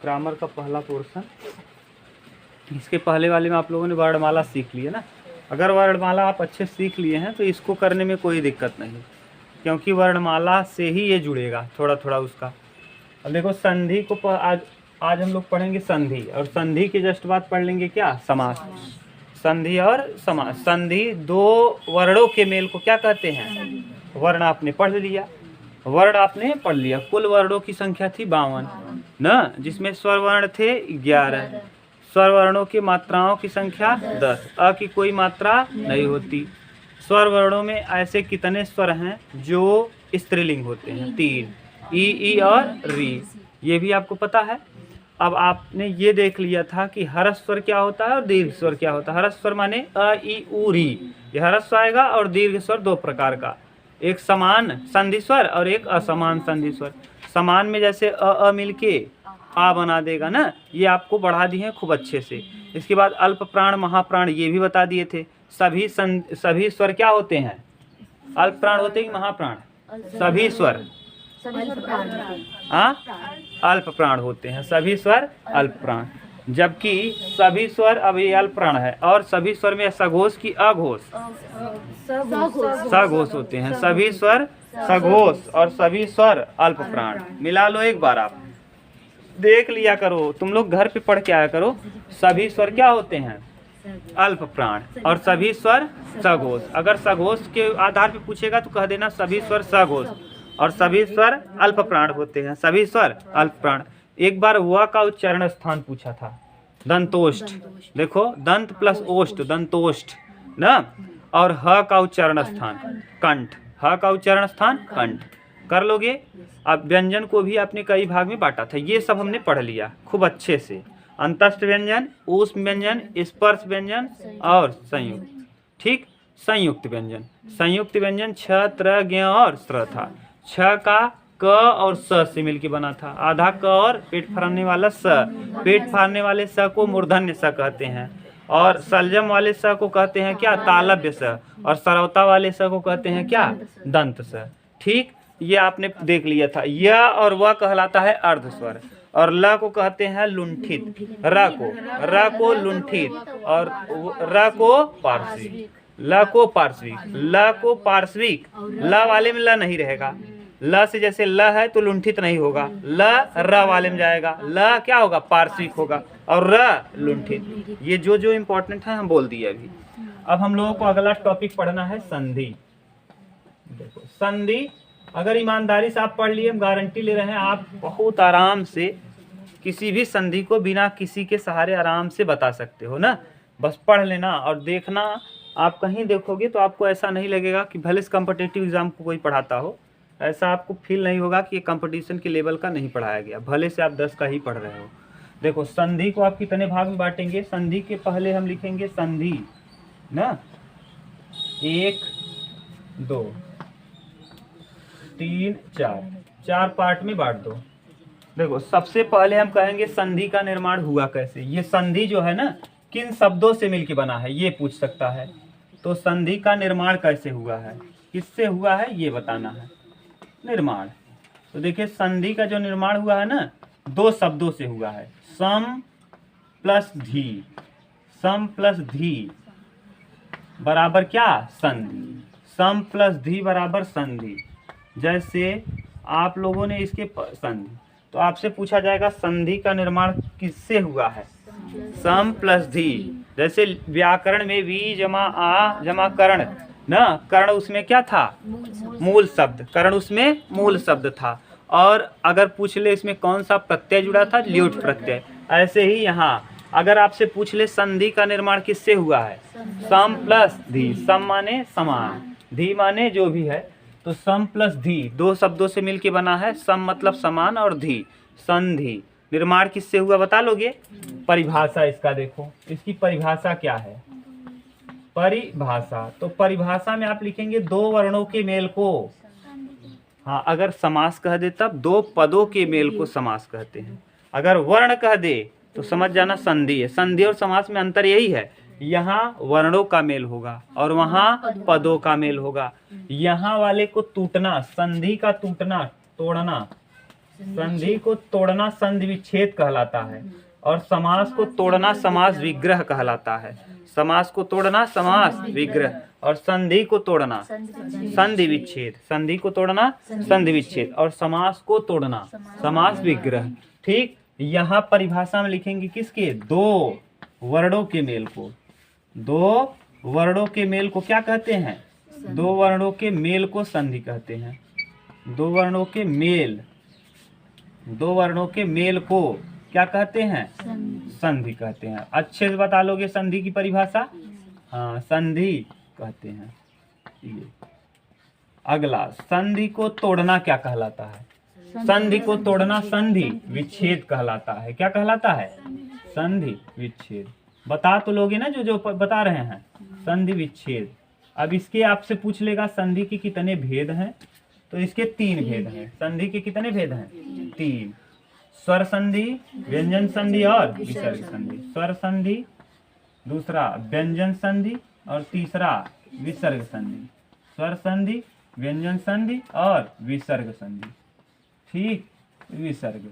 Grammar का पहला portion. इसके पहले वाले में आप लोगों ने वर्णमाला सीख ली है ना। अगर वर्णमाला आप अच्छे सीख लिए हैं तो इसको करने में कोई दिक्कत नहीं, क्योंकि वर्णमाला से ही ये जुड़ेगा थोड़ा थोड़ा उसका। अब देखो संधि को आज हम लोग पढ़ेंगे संधि, और संधि के जस्ट बाद पढ़ लेंगे क्या, समास। संधि और समास। संधि दो वर्णों के मेल को क्या कहते हैं, वर्ण आपने पढ़ लिया, वर्ण आपने पढ़ लिया। कुल वर्णों की संख्या थी 52 न, जिसमें स्वर वर्ण थे 11। स्वर वर्णों की मात्राओं की संख्या 10। अ की कोई मात्रा नहीं होती। स्वर वर्णों में ऐसे कितने स्वर हैं जो स्त्रीलिंग होते हैं, 3, ई और री, ये भी आपको पता है। अब आपने ये देख लिया था कि हर्ष स्वर क्या होता है और दीर्घ स्वर क्या होता है। हर्ष स्वर माने अ ई उ री, ये हर्ष स्वर आएगा, और दीर्घ स्वर दो प्रकार का, एक समान संधि स्वर और एक असमान संधि स्वर। समान में जैसे अ मिलके आ बना देगा ना, ये आपको बढ़ा दिए हैं खूब अच्छे से। इसके बाद अल्प प्राण महाप्राण ये भी बता दिए थे। सभी स्वर क्या होते हैं, अल्प प्राण होते हैं महाप्राण, सभी स्वर हाँ अल्प प्राण होते हैं, सभी स्वर अल्प प्राण। जबकि सभी स्वर अब ये अल्प प्राण है, और सभी स्वर में सघोष की अघोष, सघोष होते हैं। सभी स्वर सघोष और सभी स्वर अल्प प्राण। मिला लो एक बार, आप देख लिया करो, तुम लोग घर पे पढ़ के आया करो। सभी स्वर क्या होते हैं, अल्प प्राण, और सभी स्वर सघोष। अगर सघोष के आधार पे पूछेगा तो कह देना सभी स्वर सघोष, और सभी स्वर अल्प प्राण होते हैं, सभी स्वर अल्प प्राण। एक बार व का उच्चारण स्थान पूछा था, दंतोष्ठ। देखो दंत प्लस ओष्ठ, दंतोष्ठ ना। और ह का उच्चारण स्थान कंठ, ह का उच्चारण स्थान कंठ। कर लोगे। अब व्यंजन को भी आपने कई भाग में बांटा था, ये सब हमने पढ़ लिया खूब अच्छे से। अंतस्थ व्यंजन, ऊष्म व्यंजन, स्पर्श व्यंजन और संयुक्त। ठीक, संयुक्त व्यंजन। संयुक्त व्यंजन छ, त्र, ज्ञ और स्र था। छ का क और स से मिलके बना था। आधा क और पेट फाड़ने वाला स, पेट फाड़ने वाले स को मूर्धन्य स कहते हैं, और सलजम वाले स को कहते हैं क्या, तालव्य स, और सरवता वाले स को कहते हैं क्या, दंत स। ठीक, ये आपने देख लिया था। य और व कहलाता है अर्ध स्वर, और ल को कहते हैं लुंठित, र को लुंठित, और र को पार्श्विक, ल को पार्श्विक, ल को पार्श्विक। ल वाले में ल नहीं रहेगा, ल से जैसे ल है तो लुंठित नहीं होगा, ल र वाले में जाएगा, ल क्या होगा, पार्श्विक होगा, और र लुंठित। ये जो जो इम्पोर्टेंट है हम बोल दिए अभी। अब हम लोगों को अगला टॉपिक पढ़ना है संधि। देखो संधि अगर ईमानदारी से आप पढ़ लिए, हम गारंटी ले रहे हैं आप बहुत आराम से किसी भी संधि को बिना किसी के सहारे आराम से बता सकते हो ना। बस पढ़ लेना और देखना। आप कहीं देखोगे तो आपको ऐसा नहीं लगेगा कि भले कॉम्पिटिटिव एग्जाम को कोई पढ़ाता हो, ऐसा आपको फील नहीं होगा कि ये कंपटीशन के लेवल का नहीं पढ़ाया गया, भले से आप 10 का ही पढ़ रहे हो। देखो संधि को आप कितने भाग में बांटेंगे। संधि के पहले हम लिखेंगे संधि ना, 1 2 3 4, 4 पार्ट में बांट दो। देखो सबसे पहले हम कहेंगे संधि का निर्माण हुआ कैसे। ये संधि जो है ना किन शब्दों से मिलके बना है, ये पूछ सकता है। तो संधि का निर्माण कैसे हुआ है, किससे हुआ है, ये बताना है निर्माण। तो देखिए संधि का जो निर्माण हुआ है ना, 2 शब्दों से हुआ है, सम प्लस धी। सम प्लस धी बराबर क्या, संधि। सम प्लस धी बराबर संधि। जैसे आप लोगों ने इसके संधि, तो आपसे पूछा जाएगा संधि का निर्माण किससे हुआ है, सम प्लस धी। जैसे व्याकरण में वी जमा आ जमा कर्ण ना, कर्ण उसमें क्या था, मूल शब्द, कर्ण उसमें मूल शब्द था। और अगर पूछ ले इसमें कौन सा प्रत्यय जुड़ा था, ल्यूट प्रत्यय। ऐसे ही यहाँ अगर आपसे पूछ ले संधि का निर्माण किससे हुआ है, सम प्लस धी। सम माने समान, धी माने जो भी है, तो सम प्लस धी 2 शब्दों से मिलके बना है। सम मतलब समान और धी, संधि। निर्माण किससे हुआ बता लोगे। परिभाषा इसका देखो, इसकी परिभाषा क्या है, परिभाषा। तो परिभाषा में आप लिखेंगे 2 वर्णों के मेल को, हाँ अगर समास कह दे तब 2 पदों के मेल को समास कहते हैं। अगर वर्ण कह दे तो समझ जाना संधि है। संधि और समास में अंतर यही है, यहाँ वर्णों का मेल होगा और वहाँ पदों का मेल होगा। यहाँ वाले को टूटना, संधि का टूटना, तोड़ना, संधि को तोड़ना संधि विच्छेद कहलाता है, और समास को तोड़ना समास विग्रह कहलाता है। समास को तोड़ना समास विग्रह, और संधि को तोड़ना संधि विच्छेद। संधि को तोड़ना संधि विच्छेद, और समास को तोड़ना समास विग्रह। ठीक, यहाँ परिभाषा में लिखेंगे किसके? दो वर्णों के मेल को। दो वर्णों के मेल को क्या कहते हैं? दो वर्णों के मेल को संधि कहते हैं। दो वर्णों के मेल, दो वर्णों के मेल को क्या कहते हैं? संधि कहते हैं। अच्छे से बता लोगे संधि की परिभाषा? हाँ, संधि कहते हैं। ये अगला, संधि को तोड़ना क्या कहलाता है? संधि को तोड़ना संधि विच्छेद कहलाता है। क्या कहलाता है? संधि विच्छेद। बता तो लोगे ना जो जो बता रहे हैं, संधि विच्छेद। अब इसके आपसे पूछ लेगा संधि के कितने भेद हैं, तो इसके 3 भेद हैं। संधि के कितने भेद हैं? 3। स्वर संधि, व्यंजन संधि और विसर्ग संधि। स्वर संधि, दूसरा व्यंजन संधि, और तीसरा विसर्ग संधि। स्वर संधि, व्यंजन संधि और विसर्ग संधि। ठीक, विसर्ग।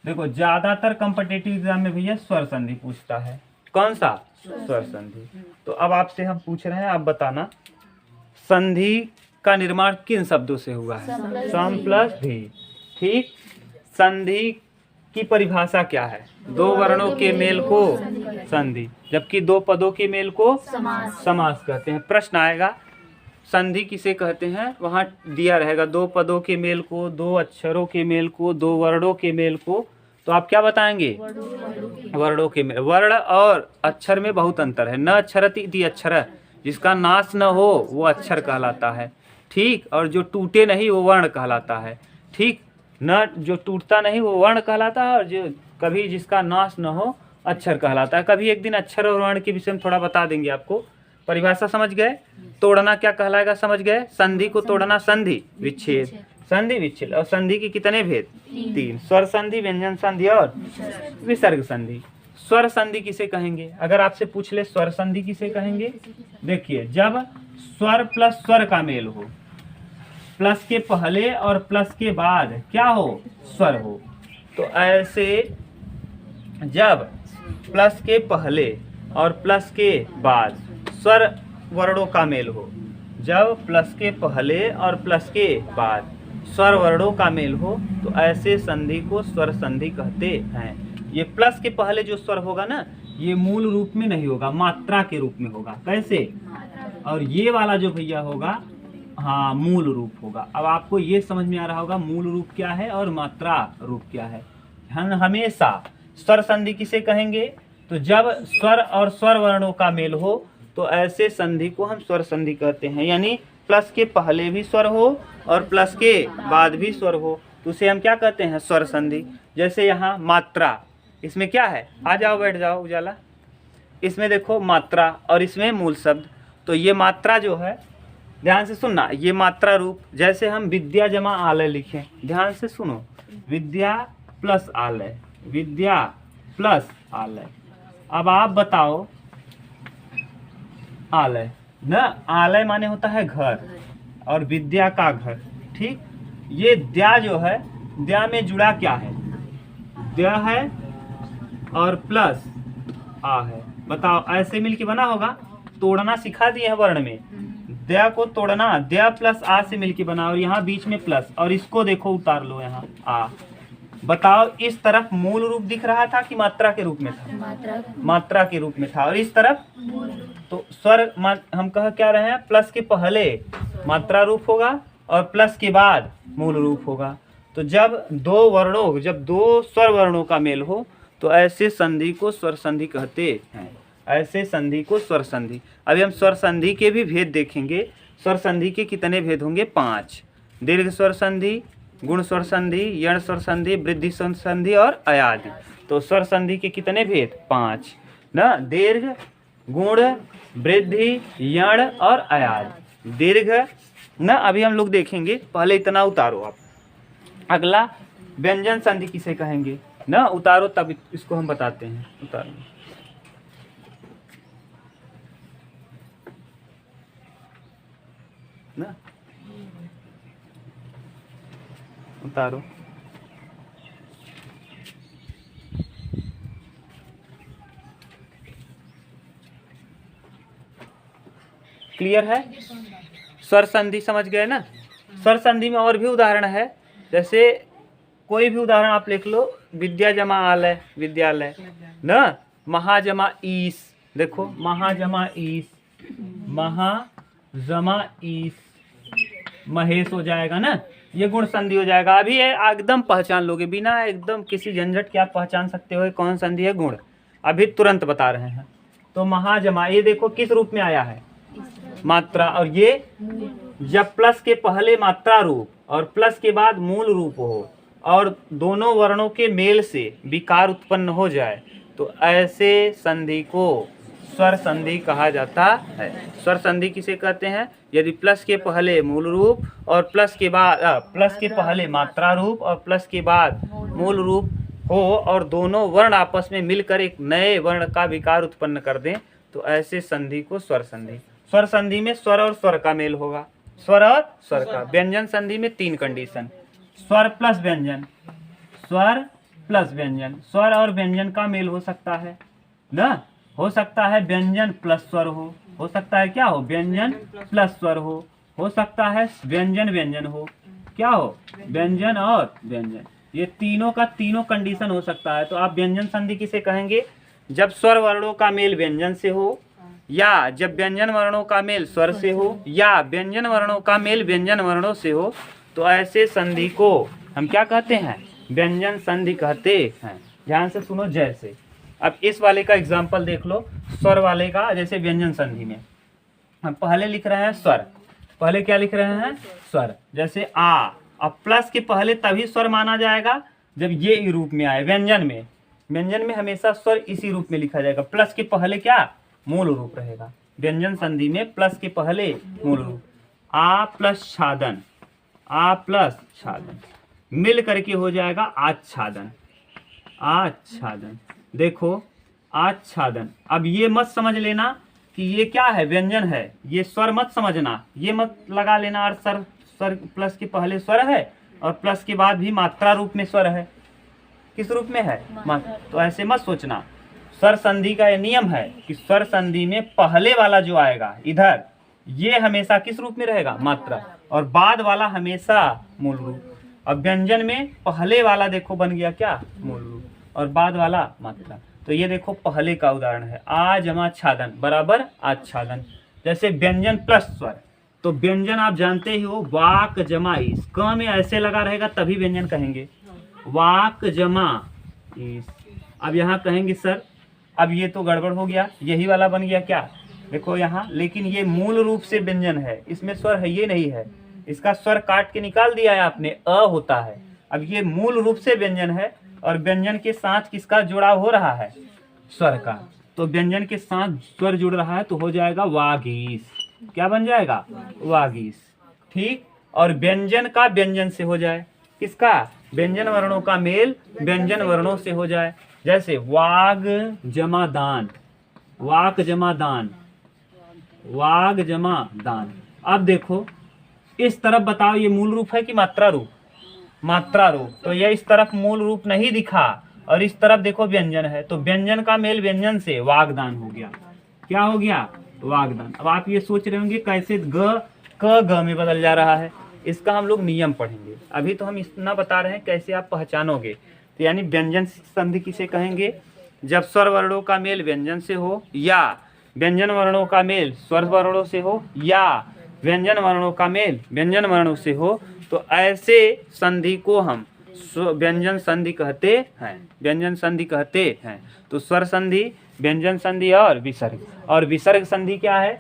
देखो ज्यादातर कॉम्पिटिटिव एग्जाम में भैया स्वर संधि पूछता है। कौन सा? स्वर संधि। तो अब आपसे हम पूछ रहे हैं, आप बताना संधि का निर्माण किन शब्दों से हुआ है? सम प्लस धी। ठीक, संधि की परिभाषा क्या है? दो वर्णों के मेल को संधि, जबकि दो पदों के मेल को समास कहते हैं। प्रश्न आएगा संधि किसे कहते हैं, वहां दिया रहेगा दो पदों के मेल को, दो अक्षरों के मेल को, दो वर्णों के मेल को। तो आप क्या बताएंगे? वर्णों के मेल। वर्ण और अक्षर में बहुत अंतर है। न अक्षरति इति अक्षर, जिसका नाश न हो वो अक्षर कहलाता है। ठीक, और जो टूटे नहीं वो वर्ण कहलाता है। ठीक, न जो टूटता नहीं वो वर्ण कहलाता है, और जो कभी जिसका नाश न हो अक्षर कहलाता है। कभी एक दिन अक्षर और वर्ण के विषय में थोड़ा बता देंगे आपको। परिभाषा समझ गए? तोड़ना क्या कहलाएगा समझ गए? संधि को तोड़ना संधि विच्छेद। संधि विच्छेद, और संधि के कितने भेद? 3। स्वर संधि, व्यंजन संधि और विसर्ग संधि। स्वर संधि किसे कहेंगे? अगर आपसे पूछ ले स्वर संधि किसे कहेंगे? देखिए, जब स्वर प्लस स्वर का मेल हो, प्लस के पहले और प्लस के बाद क्या हो? स्वर हो। तो ऐसे जब प्लस के पहले और प्लस के बाद स्वर वर्णों का मेल हो, जब प्लस के पहले और प्लस के बाद स्वर वर्णों का मेल हो, तो ऐसे संधि को स्वर संधि कहते हैं। ये प्लस के पहले जो स्वर होगा ना, ये मूल रूप में नहीं होगा, मात्रा के रूप में होगा। कैसे? और ये वाला जो भैया होगा, हाँ, मूल रूप होगा। अब आपको ये समझ में आ रहा होगा मूल रूप क्या है और मात्रा रूप क्या है। हम हमेशा स्वर संधि किसे कहेंगे? तो जब स्वर और स्वर वर्णों का मेल हो, तो ऐसे संधि को हम स्वर संधि कहते हैं। यानी प्लस के पहले भी स्वर हो और प्लस के बाद भी स्वर हो, तो उसे हम क्या कहते हैं? स्वर संधि। जैसे यहाँ मात्रा, इसमें क्या है? आ जाओ, बैठ जाओ उजाला। इसमें देखो मात्रा और इसमें मूल शब्द। तो ये मात्रा जो है, ध्यान से सुनना, ये मात्रा रूप। जैसे हम विद्या जमा आलय लिखें, ध्यान से सुनो, विद्या प्लस आलय, विद्या प्लस आलय। अब आप बताओ, आलय न, आलय माने होता है घर, और विद्या का घर। ठीक, ये द्या जो है, द्या में जुड़ा क्या है? द्या है और प्लस आ है। बताओ, ऐसे मिलके बना होगा। तोड़ना सिखा दिए हैं वर्ण में। द्या को तोड़ना, द्या प्लस आ से मिलके बना, और यहाँ बीच में प्लस, और इसको देखो उतार लो यहाँ आ। बताओ, इस तरफ मूल रूप दिख रहा था कि मात्रा के रूप में था? मात्रा के रूप में था। और इस तरफ तो स्वर हम कह क्या रहे हैं? प्लस के पहले मात्रा रूप होगा और प्लस के बाद मूल रूप होगा। तो जब दो स्वर वर्णों का मेल हो, तो ऐसे संधि को स्वर संधि कहते हैं। ऐसे संधि को स्वर संधि। अभी हम स्वर संधि के भी भेद देखेंगे। स्वर संधि के कितने भेद होंगे? 5। दीर्घ स्वर संधि, गुण स्वर संधि, यण स्वर संधि, वृद्धि स्वर संधि और अयादि। तो स्वर संधि के कितने भेद? 5 ना, दीर्घ, गुण, वृद्धि, यण और अयादि। दीर्घ ना अभी हम लोग देखेंगे, पहले इतना उतारो आप। अगला व्यंजन संधि किसे कहेंगे ना, उतारो तब इसको हम बताते हैं। उतारो ना, उतारो। क्लियर है? स्वर संधि समझ गए ना? स्वर संधि में और भी उदाहरण है, जैसे कोई भी उदाहरण आप लिख लो, विद्या जमा आलय, विद्यालय न, महा जमा ईस, देखो महा जमा ईस, महा जमा ईस, महेश हो जाएगा ना, ये गुण संधि हो जाएगा। अभी ये एकदम पहचान लोगे, बिना एकदम किसी झंझट के आप पहचान सकते हो कौन संधि है, गुण, अभी तुरंत बता रहे हैं। तो महाजमा, ये देखो किस रूप में आया है, मात्रा, और ये जब प्लस के पहले मात्रा रूप और प्लस के बाद मूल रूप हो और दोनों वर्णों के मेल से विकार उत्पन्न हो जाए, तो ऐसे संधि को स्वर संधि कहा जाता है। स्वर संधि किसे कहते हैं? यदि प्लस के पहले मूल रूप और प्लस के बाद प्लस के पहले मात्रा रूप और प्लस के बाद मूल रूप हो और दोनों वर्ण आपस में मिलकर एक नए वर्ण का विकार उत्पन्न कर दें, तो ऐसे संधि को स्वर संधि। स्वर संधि में स्वर और स्वर का मेल होगा, स्वर और स्वर का। व्यंजन संधि में 3 कंडीशन, स्वर प्लस व्यंजन, स्वर प्लस व्यंजन, स्वर और व्यंजन का मेल हो सकता है ना, हो सकता है व्यंजन प्लस स्वर हो सकता है क्या हो, व्यंजन प्लस स्वर हो सकता है व्यंजन व्यंजन हो, क्या हो, व्यंजन और व्यंजन, ये तीनों का तीनों कंडीशन हो सकता है। तो आप व्यंजन संधि किसे कहेंगे? जब स्वर वर्णों का मेल व्यंजन से हो, या जब व्यंजन वर्णों का मेल स्वर से हो, या व्यंजन वर्णों का मेल व्यंजन वर्णों से हो, तो ऐसे संधि को हम क्या कहते हैं? व्यंजन संधि कहते हैं। ध्यान से सुनो। जैसे अब इस वाले का एग्जाम्पल देख लो, स्वर वाले का। जैसे व्यंजन संधि में हम पहले लिख रहे हैं स्वर, पहले क्या लिख रहे हैं? स्वर। जैसे आ, अब प्लस के पहले तभी स्वर माना जाएगा जब ये ई रूप में आए। व्यंजन में हमेशा स्वर इसी रूप में लिखा जाएगा, प्लस के पहले क्या? मूल रूप रहेगा। व्यंजन संधि में प्लस के पहले मूल रूप। आ प्लस छादन, आ प्लस छादन मिल करके हो जाएगा आच्छादन, आच्छादन। देखो आच्छादन। अब ये मत समझ लेना कि ये क्या है, व्यंजन है, ये स्वर मत समझना, ये मत लगा लेना और स्वर प्लस के पहले स्वर है और प्लस के बाद भी मात्रा रूप में स्वर है। किस रूप में है? मात्रा। तो ऐसे मत सोचना। स्वर संधि का ये नियम है कि स्वर संधि में पहले वाला जो आएगा इधर, ये हमेशा किस रूप में रहेगा? मात्रा, और बाद वाला हमेशा मूल रूप। अब व्यंजन में पहले वाला देखो बन गया क्या? मूल रूप, और बाद वाला मात्रा। तो ये देखो पहले का उदाहरण है, आ जमा छादन बराबर आच्छादन। जैसे व्यंजन प्लस स्वर, तो व्यंजन आप जानते ही हो, वाक जमा इस, क में ऐसे लगा रहेगा तभी व्यंजन कहेंगे, वाक जमा इस। अब यहाँ कहेंगे सर, अब ये तो गड़बड़ हो गया, यही वाला बन गया क्या? देखो यहाँ, लेकिन ये मूल रूप से व्यंजन है, इसमें स्वर है ये नहीं है, इसका स्वर काट के निकाल दिया है आपने, अ होता है। अब ये मूल रूप से व्यंजन है और व्यंजन के साथ किसका जुड़ाव हो रहा है? स्वर का। तो व्यंजन के साथ स्वर जुड़ रहा है तो हो जाएगा वागीस। क्या बन जाएगा? वागीस। ठीक। और व्यंजन का व्यंजन से हो जाए, किसका? व्यंजन वर्णों का मेल व्यंजन वर्णों से हो जाए। जैसे वाग जमा दान, वाक जमा दान, वाग जमा दान। अब देखो इस तरफ बताओ, ये मूल रूप है कि मात्रा रूप? मात्रा रूप। तो ये इस तरफ मूल रूप नहीं दिखा और इस तरफ देखो व्यंजन है, तो व्यंजन का मेल व्यंजन से वागदान हो गया। क्या हो गया? वागदान। अब आप ये सोच रहे होंगे कैसे ग क ग में बदल जा रहा है, इसका हम लोग नियम पढ़ेंगे। अभी तो हम इतना बता रहे हैं कैसे आप पहचानोगे। तो यानी व्यंजन संधि किसे कहेंगे? जब स्वर वर्णों का मेल व्यंजन से हो, या व्यंजन वर्णों का मेल स्वर वर्णों से हो, या व्यंजन वर्णों का मेल व्यंजन वर्णों से हो, तो ऐसे संधि को हम व्यंजन संधि कहते हैं। व्यंजन संधि कहते हैं। तो स्वर संधि, व्यंजन संधि और विसर्ग। और विसर्ग संधि क्या है?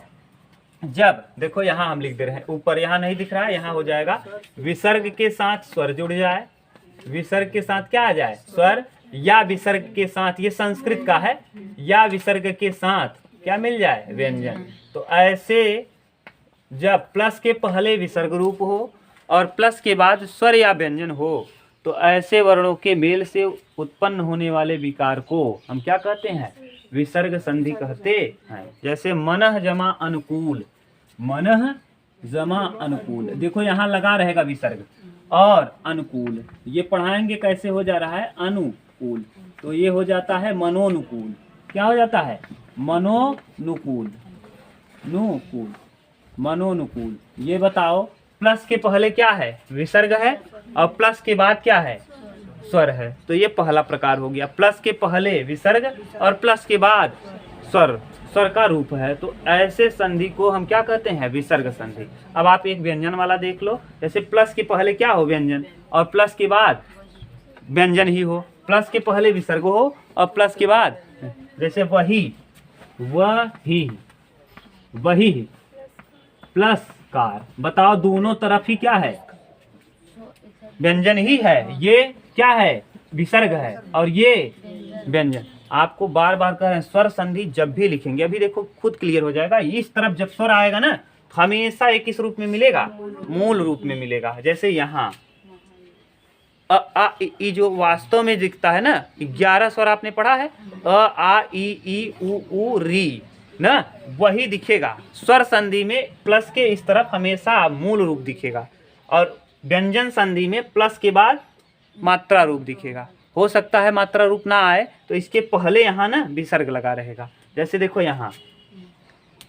जब देखो यहाँ हम लिख दे रहे हैं, ऊपर यहाँ नहीं दिख रहा है, यहाँ हो जाएगा विसर्ग के साथ स्वर जुड़ जाए, विसर्ग के साथ क्या आ जाए? स्वर, या विसर्ग के साथ, ये संस्कृत का है, या विसर्ग के साथ क्या मिल जाए? व्यंजन। तो ऐसे जब प्लस के पहले विसर्ग रूप हो और प्लस के बाद स्वर या व्यंजन हो, तो ऐसे वर्णों के मेल से उत्पन्न होने वाले विकार को हम क्या कहते हैं? विसर्ग संधि कहते हैं। जैसे मनः जमा अनुकूल, मनः जमा अनुकूल। देखो यहाँ लगा रहेगा विसर्ग और अनुकूल, ये पढ़ाएंगे कैसे हो जा रहा है? अनुकूल। तो ये हो जाता है मनोनुकूल। क्या हो जाता है? मनोनुकूल, नुकूल। मनोनुकूल। ये बताओ प्लस के पहले क्या है, विसर्ग है, और प्लस के बाद क्या है, स्वर है। तो ये पहला प्रकार हो गया, प्लस के पहले विसर्ग और प्लस के बाद स्वर, स्वर का रूप है। तो ऐसे संधि को हम क्या कहते हैं, विसर्ग संधि। अब आप एक व्यंजन वाला देख लो, जैसे प्लस के पहले क्या हो, व्यंजन, और प्लस के बाद व्यंजन ही हो, प्लस के पहले विसर्ग हो और प्लस के बाद, जैसे वही, वही, वही प्लस कार। बताओ दोनों तरफ ही क्या है, व्यंजन ही है। ये क्या है, विसर्ग है, और ये व्यंजन। आपको बार बार कह रहे हैं, स्वर संधि जब भी लिखेंगे, अभी देखो खुद क्लियर हो जाएगा। इस तरफ जब स्वर आएगा ना, हमेशा एक किस रूप में मिलेगा, मूल रूप में मिलेगा। जैसे यहाँ अ आ इ जो वास्तव में दिखता है ना, 11 स्वर आपने पढ़ा है, अ आ ई उ री ना, वही दिखेगा। स्वर संधि में प्लस के इस तरफ हमेशा मूल रूप दिखेगा, और व्यंजन संधि में प्लस के बाद मात्रा रूप दिखेगा। हो सकता है मात्रा रूप ना आए, तो इसके पहले यहाँ ना विसर्ग लगा रहेगा। जैसे देखो यहाँ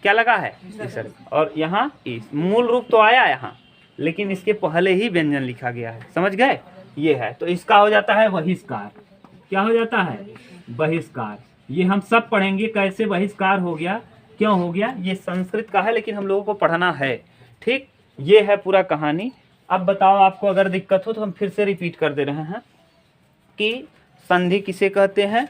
क्या लगा है, विसर्ग, और यहाँ इस मूल रूप तो आया यहाँ, लेकिन इसके पहले ही व्यंजन लिखा गया है। समझ गए, ये है। तो इसका हो जाता है बहिष्कार। क्या हो जाता है, बहिष्कार। ये हम सब पढ़ेंगे कैसे बहिष्कार हो गया, क्यों हो गया। ये संस्कृत का है, लेकिन हम लोगों को पढ़ना है। ठीक, ये है पूरा कहानी। अब बताओ, आपको अगर दिक्कत हो तो हम फिर से रिपीट कर दे रहे हैं कि संधि किसे कहते हैं।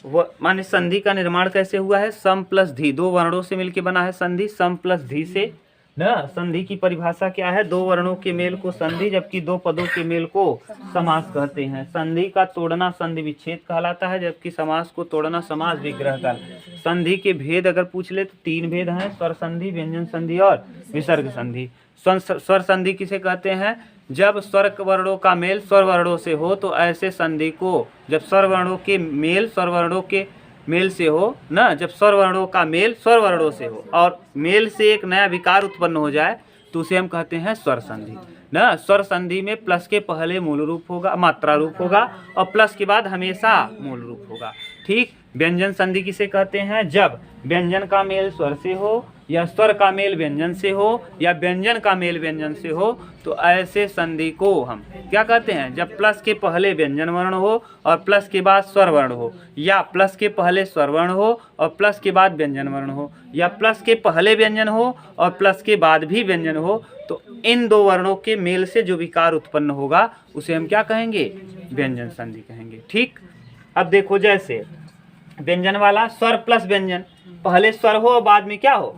वो माने संधि का निर्माण कैसे हुआ है, सम प्लस धी, दो वर्णों से मिलकर बना है संधि, सम प्लस धी से ना। संधि की परिभाषा क्या है, दो वर्णों के मेल को संधि, जबकि दो पदों के मेल को समास कहते हैं। संधि का तोड़ना संधि विच्छेद कहलाता है, जबकि समास को तोड़ना समास विग्रह का। संधि के भेद अगर पूछ ले तो 3 भेद हैं, स्वर संधि, व्यंजन संधि और विसर्ग संधि। स्वर संधि किसे कहते हैं, जब स्वर वर्णों का मेल स्वर वर्णों से हो, तो ऐसे संधि को, जब स्वर वर्णों के मेल स्वर वर्णों के मेल से हो ना, जब स्वर वर्णों का मेल स्वर वर्णों से हो और मेल से एक नया विकार उत्पन्न हो जाए, तो उसे हम कहते हैं स्वर संधि ना। स्वर संधि में प्लस के पहले मूल रूप होगा, मात्रा रूप होगा, और प्लस के बाद हमेशा मूल रूप होगा। ठीक। व्यंजन संधि किसे कहते हैं, जब व्यंजन का मेल स्वर से हो, या स्वर का मेल व्यंजन से हो, या व्यंजन का मेल व्यंजन से हो, तो ऐसे संधि को हम क्या कहते हैं, जब प्लस के पहले व्यंजन वर्ण हो और प्लस के बाद स्वर वर्ण हो, या प्लस के पहले स्वर वर्ण हो और प्लस के बाद व्यंजन वर्ण हो, या प्लस के पहले व्यंजन हो और प्लस के बाद भी व्यंजन हो, तो इन दो वर्णों के मेल से जो विकार उत्पन्न होगा उसे हम क्या कहेंगे, व्यंजन संधि कहेंगे। ठीक। अब देखो, जैसे व्यंजन वाला स्वर प्लस व्यंजन, पहले स्वर हो और बाद में क्या हो,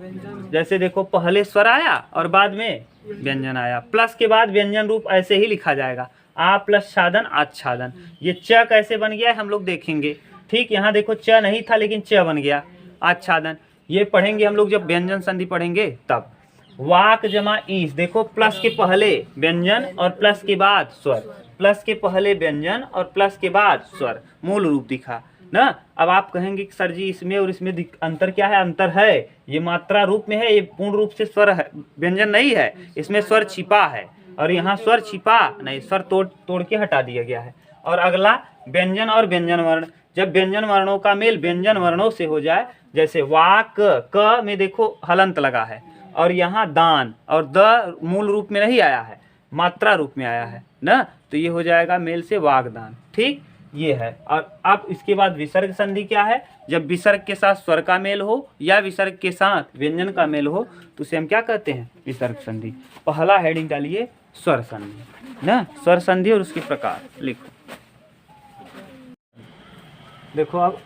जैसे देखो पहले स्वर आया और बाद में व्यंजन आया, प्लस के बाद व्यंजन रूप ऐसे ही लिखा जाएगा, आ प्लस छादन आच्छादन। ये च कैसे बन गया है हम लोग देखेंगे। ठीक, यहाँ देखो च नहीं था लेकिन च बन गया, आच्छादन। ये पढ़ेंगे हम लोग जब व्यंजन संधि पढ़ेंगे तब। वाक जमा ईस, देखो प्लस के पहले व्यंजन और प्लस के बाद स्वर, प्लस के पहले व्यंजन और प्लस के बाद स्वर, मूल रूप दिखा ना। अब आप कहेंगे कि सर जी इसमें और इसमें अंतर क्या है, अंतर है, ये मात्रा रूप में है, ये पूर्ण रूप से स्वर है, व्यंजन नहीं है, इसमें स्वर छिपा है, और यहाँ स्वर छिपा नहीं, स्वर तोड़ के हटा दिया गया है। और अगला व्यंजन और व्यंजन वर्ण, जब व्यंजन वर्णों का मेल व्यंजन वर्णों से हो जाए, जैसे वाक, क में देखो हलंत लगा है, और यहाँ दान और द मूल रूप में नहीं आया है, मात्रा रूप में आया है ना, तो ये हो जाएगा मेल से वागदान। ठीक, ये है। और अब इसके बाद विसर्ग संधि क्या है, जब विसर्ग के साथ स्वर का मेल हो या विसर्ग के साथ व्यंजन का मेल हो, तो उसे हम क्या कहते हैं, विसर्ग संधि। पहला हेडिंग डालिए स्वर संधि ना, स्वर संधि और उसके प्रकार लिखो। देखो अब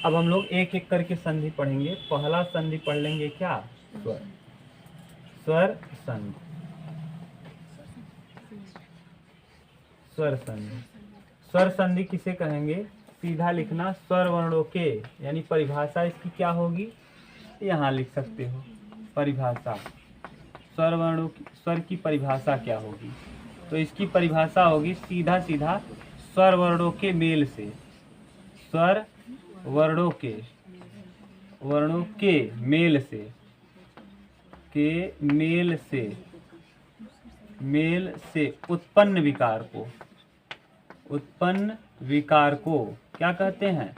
हम लोग एक एक करके संधि पढ़ेंगे। पहला संधि पढ़ लेंगे क्या, स्वर, स्वर संधि, स्वर संधि। स्वर संधि किसे कहेंगे, सीधा लिखना, स्वर वर्णों के, यानी परिभाषा इसकी क्या होगी, यहाँ लिख सकते हो परिभाषा, स्वर वर्णों की, स्वर की परिभाषा क्या होगी, तो इसकी परिभाषा होगी सीधा सीधा स्वर वर्णों के मेल से, स्वर वर्णों के मेल से, मेल से उत्पन्न विकार को क्या कहते हैं,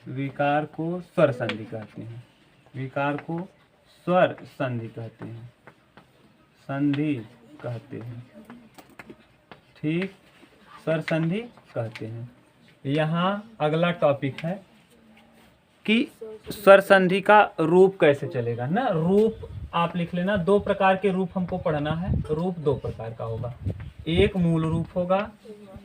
विकार को स्वर संधि कहते हैं, विकार को स्वर संधि कहते हैं, संधि कहते हैं। ठीक, स्वर संधि कहते हैं। यहाँ अगला टॉपिक है कि स्वर संधि का रूप कैसे चलेगा ना। रूप आप लिख लेना, 2 प्रकार के रूप हमको पढ़ना है। रूप 2 प्रकार का होगा। एक मूल रूप होगा,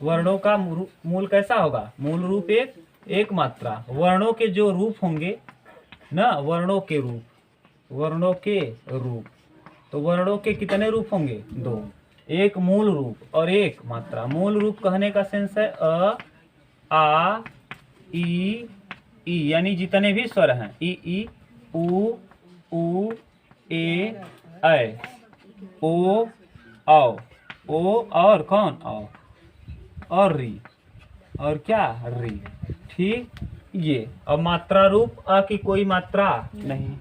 वर्णों का मूल कैसा होगा, मूल रूप एक मात्रा। वर्णों के जो रूप होंगे ना, वर्णों के रूप, वर्णों के रूप, तो वर्णों के कितने रूप होंगे, 2, एक मूल रूप और एक मात्रा। मूल रूप कहने का सेंस है अ, आ, ई, यानी जितने भी स्वर हैं, ई, उ, ए, ऐ, ओ, औ, और कौन, औ, और री, और क्या, री। ठीक, ये। और मात्रा रूप अ की कोई मात्रा नहीं,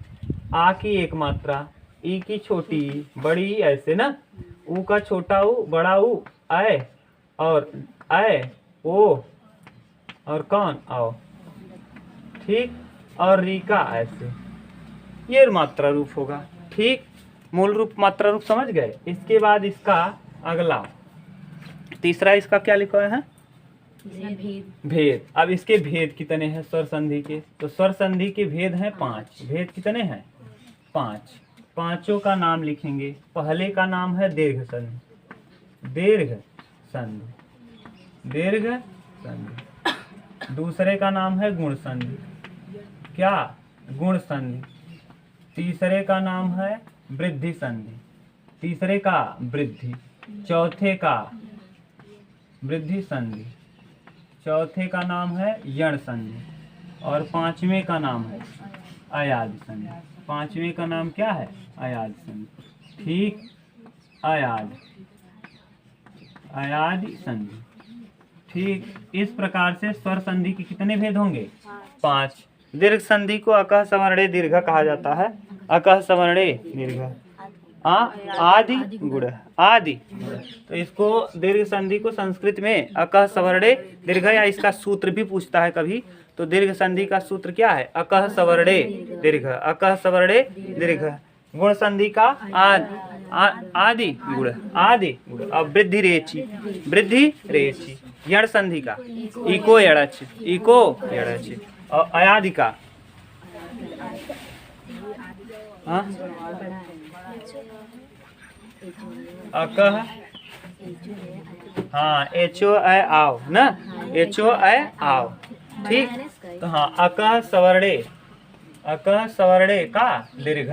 आ की एक मात्रा, ई की छोटी बड़ी, ऐसे ना, ऊ का छोटा ऊ बड़ा ऊ, ऐ और ऐ, ओ और कौन, आओ। ठीक, और री का ऐसे, ये मात्रा रूप होगा। ठीक, मूल रूप मात्रा रूप समझ गए। इसके बाद इसका अगला तीसरा इसका क्या लिखा है, भेद। अब इसके भेद कितने हैं स्वर संधि के, तो स्वर संधि के भेद हैं 5। भेद कितने हैं, 5। पांचों का नाम लिखेंगे। पहले का नाम है दीर्घ संधि, दीर्घ संधि, दीर्घ संधि। दूसरे का नाम है गुण संधि, क्या, गुण संधि। तीसरे का नाम है वृद्धि संधि, तीसरे का वृद्धि। चौथे का वृद्धि संधि, चौथे का नाम है यण संधि। और पांचवें का नाम है अयाद संधि। पांचवें का नाम क्या है, अयाद संधि। ठीक, अयाद, अयाद संधि। ठीक, इस प्रकार से स्वर संधि के कितने भेद होंगे, 5। दीर्घ संधि को अकह सवर्णे दीर्घ कहा जाता है। अकह सवर्णे दीर्घ, आदि गुण, आदि। तो इसको दीर्घ संधि को संस्कृत में अकह सवर्णे दीर्घ, या इसका सूत्र भी पूछता है कभी, तो दीर्घ संधि का सूत्र क्या है, अकह सवर्णे दीर्घ, अकह सवर्णे दीर्घ। गुण संधि का आदि गुण, आदि गुण। अब वृद्धि रेची, वृद्धि रेची। यण संधि का इको यड़च, इको यड़च। और अयादि का अकह, हाँ, एचो ऐ आओ ना, एचो ऐ आओ। ठीक, तो हाँ, अकह सवर्णे, अकह सवर्णे का दीर्घ,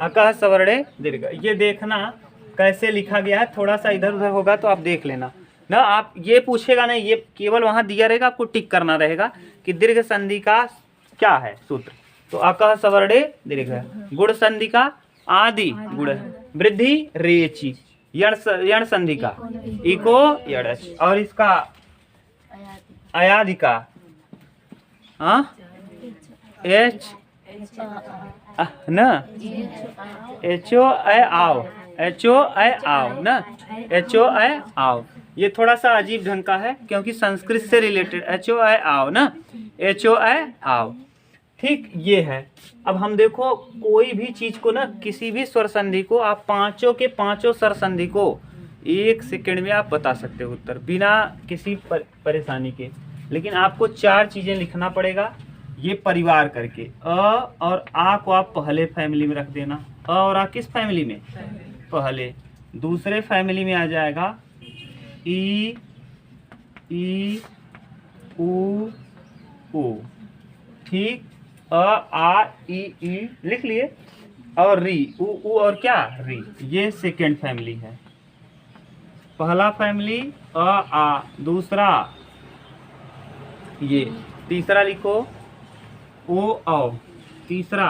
अकह सवर्णे दीर्घ। ये देखना कैसे लिखा गया है, थोड़ा सा इधर उधर होगा तो आप देख लेना ना। आप ये पूछेगा नहीं, ये केवल वहां दिया रहेगा, आपको टिक करना रहेगा कि दीर्घ संधि का क्या है सूत्र। तो अकह सवर्णे दीर्घ, गुण संधि का आदि गुण, वृद्धि रेची, यण संधि का इको यड़च, और इसका अयादि का एच ना, एचो ऐ आओ, एचो ऐ आओ ना, एचो ऐ आओ। ये थोड़ा सा अजीब ढंग का है क्योंकि संस्कृत से रिलेटेड, एचो ऐ आओ ना, एचो ऐ आओ। ठीक, ये है। अब हम देखो कोई भी चीज को ना, किसी भी स्वर संधि को आप पांचों के पांचों स्वर संधि को 1 सेकंड में आप बता सकते हो उत्तर, बिना किसी परेशानी के। लेकिन आपको 4 चीजें लिखना पड़ेगा, ये परिवार करके। अ और आ को आप पहले फैमिली में रख देना। अ और आ किस फैमिली में, पहले। दूसरे फैमिली में आ जाएगा ई, उ, ओ। ठीक, अ, आ, ई लिख लिए, और री, उ और क्या, री। ये सेकेंड फैमिली है। पहला फैमिली अ, आ, दूसरा ये, तीसरा लिखो ओ, औ, तीसरा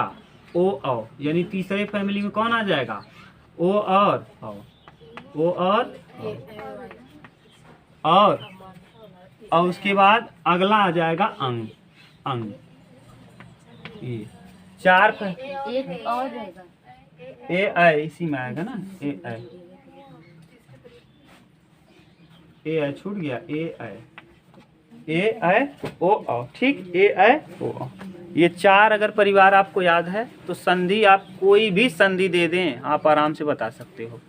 ओ, औ। यानी तीसरे फैमिली में कौन आ जाएगा, ओ और औ, ओ और औ। और उसके बाद अगला आ जाएगा अंग, अंग। ये 4 एक और रहेगा, ए आई इसी में आएगा ना, ए आई, ए आई छूट गया, ए आई, ए आई ओ औ। ठीक, ए आई ओ औ। ये 4 अगर परिवार आपको याद है तो संधि आप कोई भी संधि दे दें आप आराम से बता सकते हो।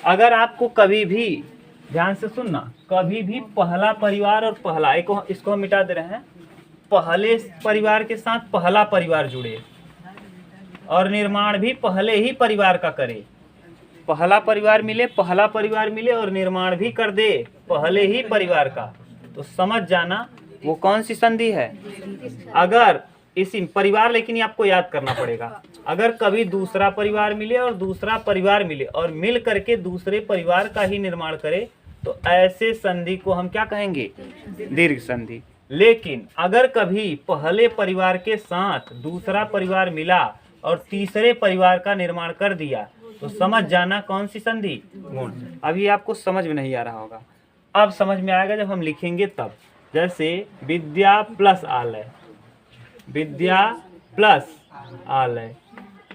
अगर आपको कभी भी, ध्यान से सुनना, कभी भी पहला परिवार और पहला, इसको हम मिटा दे रहे हैं, पहले परिवार के साथ पहला परिवार जुड़े और निर्माण भी पहले ही परिवार का करे, पहला परिवार मिले और निर्माण भी कर दे पहले ही परिवार का, तो समझ जाना वो कौन सी संधि है। अगर इसी परिवार, लेकिन ये आपको याद करना पड़ेगा, अगर कभी दूसरा परिवार मिले और दूसरा परिवार मिले और मिल करके दूसरे परिवार का ही निर्माण करे तो ऐसे संधि को हम क्या कहेंगे, दीर्घ संधि। लेकिन अगर कभी पहले परिवार के साथ दूसरा परिवार मिला और तीसरे परिवार का निर्माण कर दिया तो समझ जाना कौन सी संधि, गुण। अभी आपको समझ में नहीं आ रहा होगा, अब समझ में आएगा जब हम लिखेंगे तब। जैसे विद्या प्लस आलय, विद्या प्लस आलय,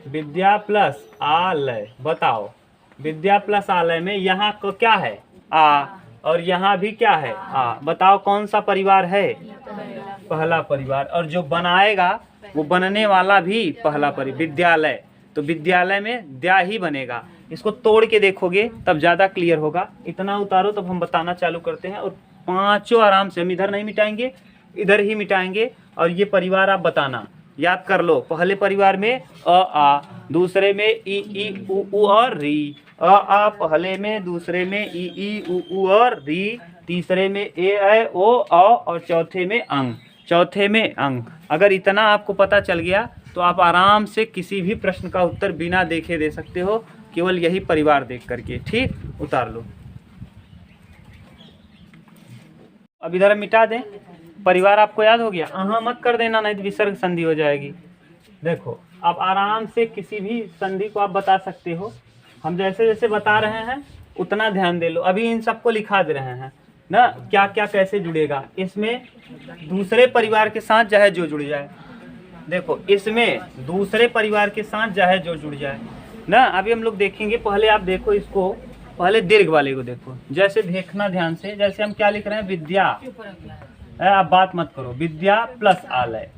विद्या प्लस आलय, बताओ विद्या प्लस आलय में यहाँ को क्या है, आ, और यहाँ भी क्या है, आ, बताओ कौन सा परिवार है, पहला परिवार, और जो बनाएगा वो बनने वाला भी पहला परिवार, विद्यालय, तो विद्यालय में द्या ही बनेगा। इसको तोड़ के देखोगे तब ज़्यादा क्लियर होगा। इतना उतारो तब हम बताना चालू करते हैं, और पांचों आराम से, हम इधर नहीं मिटाएंगे, इधर ही मिटाएंगे, और ये परिवार आप बताना, याद कर लो। पहले परिवार में अ आ, दूसरे में ई ई उ उ और री, अ आ पहले में, दूसरे में ई ई उ उ और री, तीसरे में ए ऐ ओ औ, और चौथे में अंग। अगर इतना आपको पता चल गया तो आप आराम से किसी भी प्रश्न का उत्तर बिना देखे दे सकते हो, केवल यही परिवार देख करके। ठीक, उतार लो। अब इधर मिटा दें, परिवार आपको याद हो गया, अहाँ मत कर देना नहीं तो विसर्ग संधि हो जाएगी। देखो आप आराम से किसी भी संधि को आप बता सकते हो, हम जैसे जैसे बता रहे हैं उतना ध्यान दे लो। अभी इन सबको लिखा दे रहे हैं ना, क्या क्या कैसे जुड़ेगा। इसमें दूसरे परिवार के साथ चाहे जो जुड़ जाए, देखो इसमें दूसरे परिवार के साथ चाहे जो जुड़ जाए ना। अभी हम लोग देखेंगे, पहले आप देखो इसको, पहले दीर्घ वाले को देखो, जैसे देखना ध्यान से, जैसे हम क्या लिख रहे हैं, विद्या, आप बात मत करो, विद्या प्लस आलय,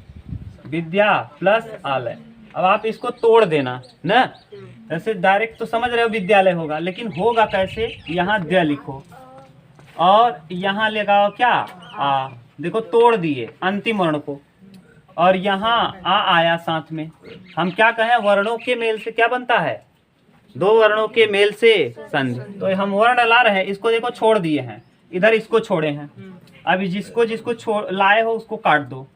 विद्या प्लस आलय। अब आप इसको तोड़ देना ना, ऐसे डायरेक्ट तो समझ रहे हो विद्यालय होगा, लेकिन होगा कैसे, यहाँ द्य लिखो और यहाँ लगाओ क्या, आ, देखो तोड़ दिए अंतिम वर्ण को, और यहाँ आ आया साथ में। हम क्या कहें, वर्णों के मेल से क्या बनता है, दो वर्णों के मेल से संधि। तो हम वर्ण ला रहे हैं, इसको देखो छोड़ दिए हैं, इधर इसको छोड़े हैं। अभी जिसको जिसको छोड़ लाए हो उसको काट दो,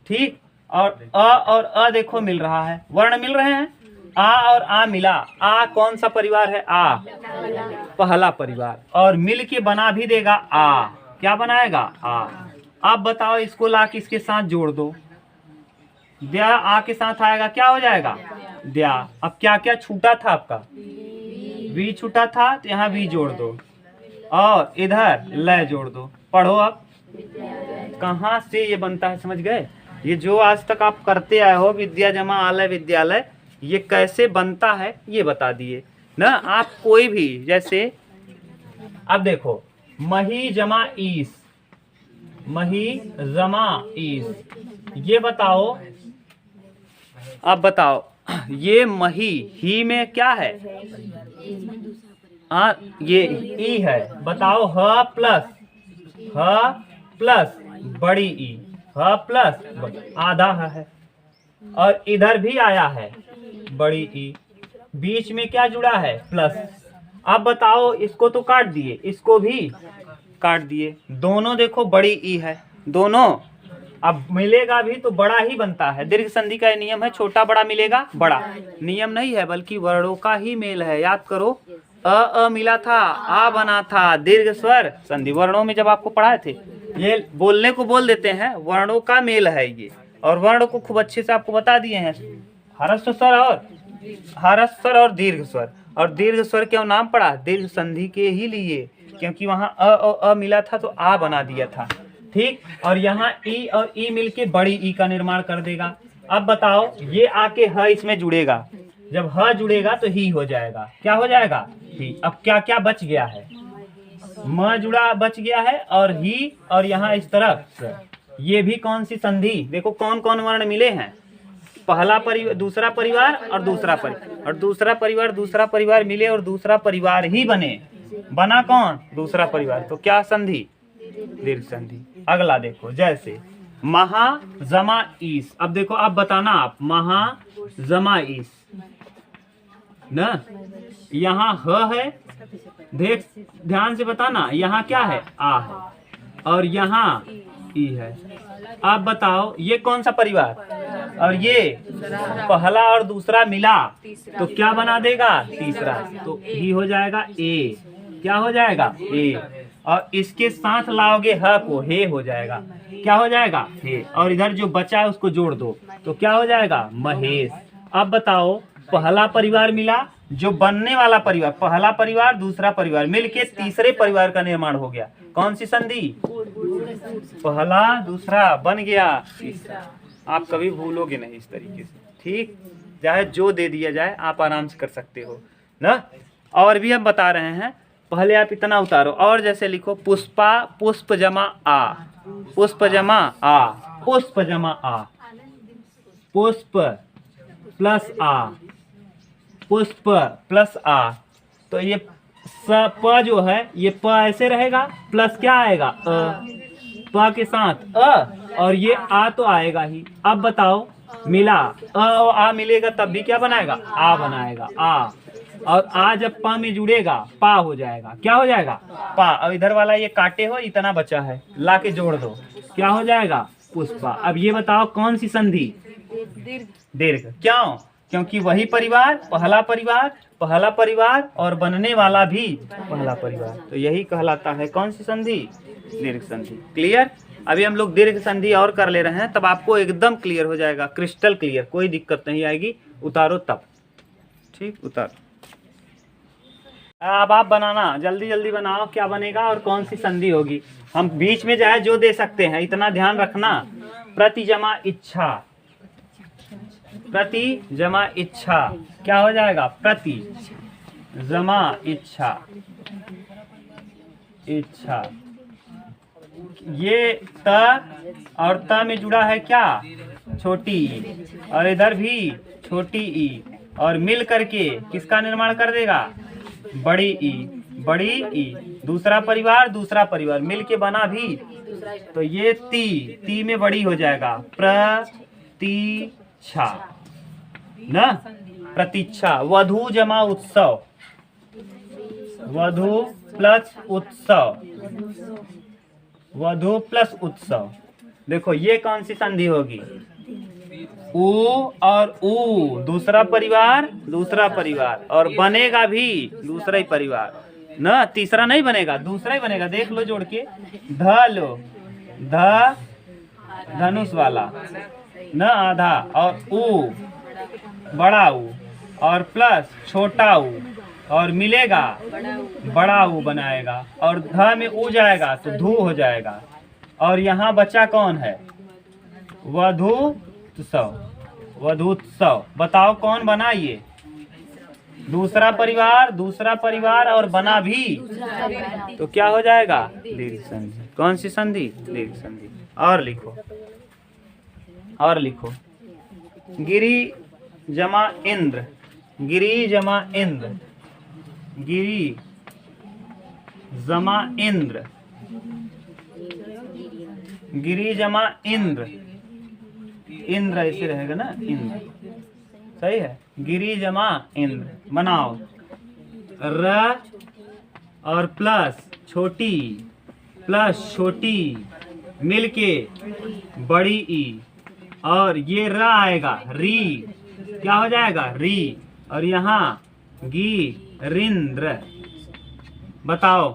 ठीक। और अ देखो मिल रहा है, वर्ण मिल रहे हैं, आ और आ मिला, आ कौन सा परिवार है, आ पहला परिवार, और मिल के बना भी देगा आ, क्या बनाएगा, आ। अब बताओ इसको ला के इसके साथ जोड़ दो, द्या आ के साथ आएगा, क्या हो जाएगा, द्या। अब क्या क्या छूटा था आपका, वी छूटा था, तो यहाँ वी जोड़ दो और इधर लय जोड़ दो। पढ़ो अब कहाँ से ये बनता है, समझ गए। ये जो आज तक आप करते आए हो, विद्या जमा आलय विद्यालय, ये कैसे बनता है ये बता दिए ना। आप कोई भी, जैसे अब देखो मही जमा ईस, मही जमा ईस, ये बताओ, अब बताओ ये मही ही में क्या है, ये ई है, बताओ ह प्लस बड़ी ई, ह प्लस आधा है, और इधर भी आया है बड़ी ई, बीच में क्या जुड़ा है, प्लस। अब बताओ इसको तो काट दिए, इसको भी काट दिए, दोनों देखो बड़ी ई है, दोनों अब मिलेगा भी तो बड़ा ही बनता है। दीर्घ संधि का नियम है, छोटा बड़ा मिलेगा बड़ा, नियम नहीं है बल्कि वर्णों का ही मेल है। याद करो, अ मिला था, आ बना था, दीर्घ स्वर संधि। वर्णों में जब आपको पढ़ाए थे, ये बोलने को बोल देते हैं, वर्णों का मेल है ये, और वर्ण को खूब अच्छे से आपको बता दिए हैं, ह्रस्व स्वर और दीर्घ स्वर। और दीर्घ स्वर क्यों नाम पड़ा, दीर्घ संधि के ही लिए, क्योंकि वहाँ अ मिला था तो आ बना दिया था, ठीक। और यहाँ ई और ई मिलके बड़ी ई का निर्माण कर देगा। अब बताओ ये आके ह इसमें जुड़ेगा, जब ह जुड़ेगा तो ही हो जाएगा, क्या हो जाएगा, ही। अब क्या क्या बच गया है, म जुड़ा बच गया है, और ही, और यहाँ इस तरफ ये भी कौन सी संधि, देखो कौन कौन वर्ण मिले हैं, पहला परिवार, दूसरा परिवार और दूसरा परिवार, और दूसरा परिवार मिले और दूसरा परिवार ही बने, बना कौन, दूसरा परिवार, तो क्या संधि, दीर्घ संधि। अगला देखो, जैसे महा जमा ईस, अब देखो आप बताना, आप महा जमा ईस ना, यहाँ ह है, देख ध्यान से बताना, यहाँ क्या है, आ है, और यहाँ ई है। आप बताओ ये कौन सा परिवार, और ये पहला और दूसरा मिला तो क्या बना देगा, तीसरा, तो ही हो जाएगा ए, क्या हो जाएगा, ए, और इसके साथ लाओगे ह को, हे हो जाएगा, क्या हो जाएगा, हे, और इधर जो बचा है उसको जोड़ दो तो क्या हो जाएगा, महेश। अब बताओ पहला परिवार मिला, जो बनने वाला परिवार, पहला परिवार दूसरा परिवार मिलके तीसरे परिवार का निर्माण हो गया, कौन सी संधि, पहला दूसरा बन गया तीसरा। आप कभी भूलोगे नहीं इस तरीके से, ठीक, चाहे जो दे दिया जाए आप आराम से कर सकते हो ना। और भी हम बता रहे हैं, पहले आप इतना उतारो, और जैसे लिखो पुष्पा, पुष्प जमा आ, पुष्प जमा आ, पुष्प जमा आ, पुष्प प्लस आ, पुष्प प्लस आ, तो ये स प जो है ये प ऐसे रहेगा, प्लस क्या आएगा, अ, प के साथ अ, और ये आ तो आएगा ही। अब बताओ मिला, अ और आ मिलेगा तब भी क्या बनाएगा, आ बनाएगा, आ, और आ जब पा में जुड़ेगा पा हो जाएगा, क्या हो जाएगा, पा। अब इधर वाला ये काटे हो, इतना बचा है, ला के जोड़ दो, क्या हो जाएगा, पुष्पा। अब ये बताओ कौन सी संधि, दीर्घ, क्यों, क्योंकि वही परिवार, पहला परिवार और बनने वाला भी पहला परिवार, तो यही कहलाता है कौन सी संधि, दीर्घ संधि। क्लियर। अभी हम लोग दीर्घ संधि और कर ले रहे हैं, तब आपको एकदम क्लियर हो जाएगा, क्रिस्टल क्लियर, कोई दिक्कत नहीं आएगी। उतारो तब, ठीक, उतारो। अब आप बनाना, जल्दी जल्दी बनाओ, क्या बनेगा और कौन सी संधि होगी। हम बीच में चाहे जो दे सकते हैं, इतना ध्यान रखना। प्रति जमा इच्छा, प्रति जमा इच्छा क्या हो जाएगा, प्रति जमा इच्छा, इच्छा। ये त और त में जुड़ा है क्या, छोटी ई, और इधर भी छोटी ई, और मिल करके किसका निर्माण कर देगा, बड़ी ई, बड़ी ई। दूसरा परिवार मिल के बना भी, तो ये ती में बड़ी हो जाएगा, प्रतीक्षा ना, प्रतीक्षा। वधु जमा उत्सव, वधु प्लस उत्सव, वधु प्लस उत्सव। देखो ये कौन सी संधि होगी, उ और उ, दूसरा परिवार और बनेगा भी दूसरा ही परिवार ना, तीसरा नहीं बनेगा, दूसरा ही बनेगा। देख लो जोड़ के, ध लो, ध धनुष वाला न, आधा, और उ बड़ा उ, और प्लस छोटा उ, और मिलेगा बड़ा उ बनाएगा, और ध में उ जाएगा तो धू हो जाएगा। और यहाँ बचा कौन है, वधूत्सव, वधूत्सव। बताओ कौन बना ये, दूसरा परिवार और बना भी, तो क्या हो जाएगा, दीर्घ संधि। कौन सी संधि, दीर्घ संधि। और लिखो, गिरी जमा इंद्र, गिरी जमा इंद्र, गिरी जमा इंद्र, गिरी जमा इंद्र, इंद्र ऐसे रहेगा ना, इंद्र सही है, गिरी जमा इंद्र। बनाओ, र और प्लस छोटी मिलके बड़ी ई, और ये र आएगा, री, क्या हो जाएगा, री, और यहाँ गी रिंद्र। बताओ